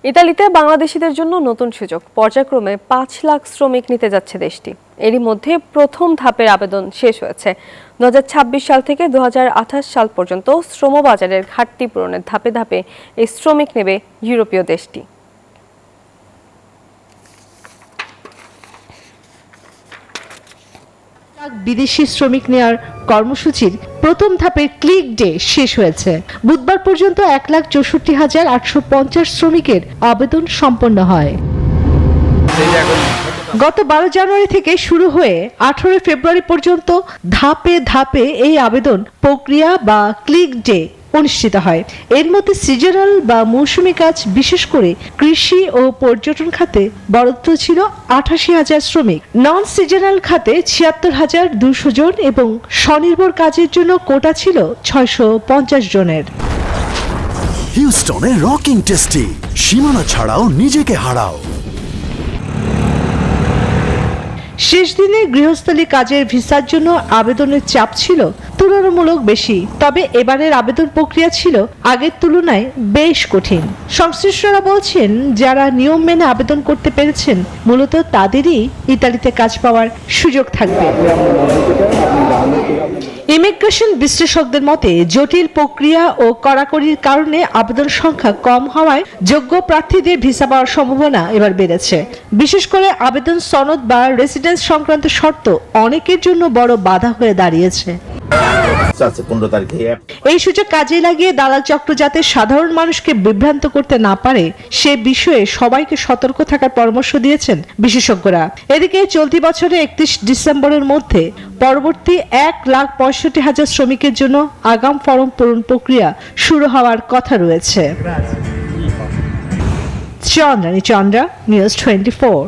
ইতালিতে বাংলাদেশিদের জন্য নতুন সুযোগ। পর্যায়ক্রমে ৫ লাখ শ্রমিক নিতে যাচ্ছে দেশটি। এরই মধ্যে প্রথম ধাপের আবেদন শেষ হয়েছে। ২০২৬ সাল থেকে ২০২৮ সাল পর্যন্ত শ্রমবাজারের ঘাটতি পূরণের ধাপে ধাপে এই শ্রমিক নেবে ইউরোপীয় দেশটি। বিদেশি শ্রমিক নেওয়ার কর্মসূচির প্রথম ধাপের ক্লিক ডে শেষ হয়েছে। বুধবার পর্যন্ত ১,৬৪,৮৫০ শ্রমিকের আবেদন সম্পন্ন হয়। গত ১২ জানুয়ারি থেকে শুরু হয়ে ১৮ ফেব্রুয়ারি পর্যন্ত ধাপে ধাপে এই আবেদন প্রক্রিয়া বা ক্লিক ডে অনুষ্ঠিত হয়। এর মধ্যে সিজনাল বা মৌসুমী কাজ, বিশেষ করে কৃষি ও পর্যটন খাতে বরাদ্দ ছিল ৮৮,০০০ শ্রমিক, নন সিজনাল খাতে ৭৬,২০০ জন এবং স্বনির্ভর কাজের জন্য কোটা ছিল ৬৫০ জনের। হিউস্টনে রকিং টেস্টি, সীমানা ছাড়াও নিজেকে হারাও। শেষ দিনে গৃহস্থলী কাজের ভিসার জন্য আবেদনের চাপ ছিল তুলনামূলক বেশি, তবে এবারের আবেদন প্রক্রিয়া ছিল আগের তুলনায় বেশ কঠিন। সংশ্লিষ্টরা বলছেন, যারা নিয়ম মেনে আবেদন করতে পেরেছেন মূলত তাদেরই ইতালিতে কাজ পাওয়ার সুযোগ থাকবে। ইমিগ্রেশন বিশ্লেষকদের মতে, জটিল প্রক্রিয়া ও কড়াকড়ির কারণে আবেদন সংখ্যা কম হওয়ায় যোগ্য প্রার্থীদের ভিসা পাওয়ার সম্ভাবনা এবার বেড়েছে। বিশেষ করে আবেদন সনদ বা রেসিডেন্স সংক্রান্ত শর্ত অনেকের জন্য বড় বাধা হয়ে দাঁড়িয়েছে। এই সুযোগ কাজে লাগিয়ে দালাল চক্র যাতে সাধারণ মানুষকে বিভ্রান্ত করতে না পারে সে বিষয়ে সবাইকে সতর্ক থাকার পরামর্শ দিয়েছেন বিশেষজ্ঞরা। এদিকে চলতি বছরের ৩১ ডিসেম্বরের মধ্যে পরবর্তী ১,৬৫,০০০ শ্রমিকের জন্য আগাম ফরম পূরণ প্রক্রিয়া শুরু হওয়ার কথা রয়েছে। চন্দ্রানী চন্দ্রা, নিউজ 24।